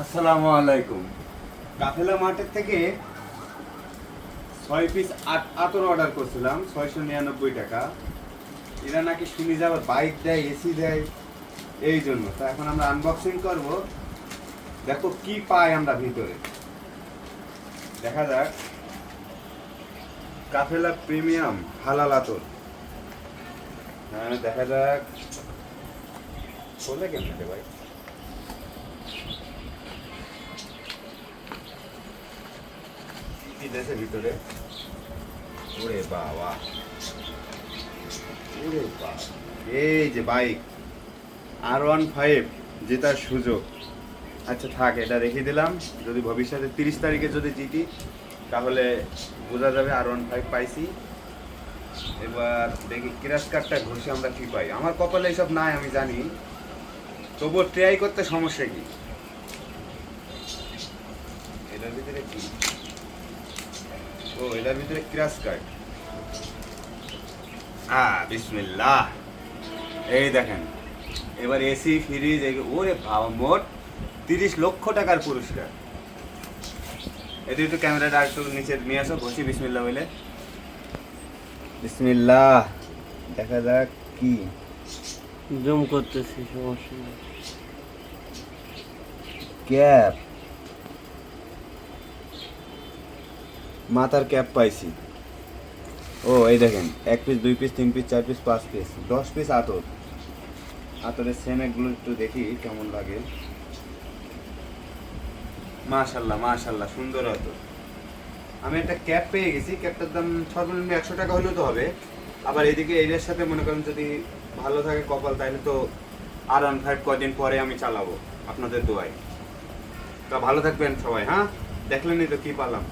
আসসালামু আলাইকুম। কাফেলা মার্কেট থেকে 6 পিস আতর অর্ডার করছিলাম 699 টাকা। এরা নাকি শুনে যাবে বাইক দেয়, এসি দেয়, এই জন্য। তা এখন আমরা আনবক্সিং করব, দেখো কি পাই আমরা ভিতরে। দেখা যাক। কাফেলা প্রিমিয়াম হালাল আতর। হ্যাঁ, দেখা যাক খোলে কেমন রে ভাই। কি দেশে ভিতরে? ওরে বাবা, ওরে বাবা, এই যে বাইক R15 জেতার সুযোগ। আচ্ছা থাক, এটা রেখে দিলাম। যদি ভবিষ্যতে 30 তারিখে যদি জিতি তাহলে বোঝা যাবে R15 পাইছি। এবার দেখি ক্র্যাশ কার্ডটা ঘষে আমরা কি পাই। আমার কপালে এইসব নাই আমি জানি, তবুও ট্রাই করতে সমস্যা কি। এটার ভিতরে কি? ও, এটার ভিতরে ক্র্যাশ কার্ড। বিসমিল্লাহ। এই দেখেন, এবার এসি ফ্রিজ, ওরে বাবা, মোট 30 লক্ষ টাকার পুরস্কার। এটি একটু ক্যামেরাটা একটু নিচে নিয়ে আসো, ঘষি বিসমিল্লাহ বলে। বিসমিল্লাহ, দেখা যাক কি। জুম করতেছি, সমস্যা নেই। ক্যাপ, মাথার ক্যাপ পাইছি। ও এই দেখেন, 1 piece 2 piece 3 piece 4 piece 5 piece 10 piece আতর। আতরের সেমেগুলো একটু দেখি কেমন লাগে। মাশাল্লাহ মাশাল্লাহ, সুন্দর আতর। আমি একটা ক্যাপ পেয়ে গেছি। ক্যাপটার দাম সর্বনিম্ন 100 টাকা হলেও তো হবে। আবার এদিকে এর সাথে মনে করেন যদি ভালো থাকে কপাল, তাহলে তো R15 কদিন পরে আমি চালাবো আপনাদের দোয়ায়। তা ভালো থাকবেন সবাই। হ্যাঁ, দেখলেনই তো কি পালাম।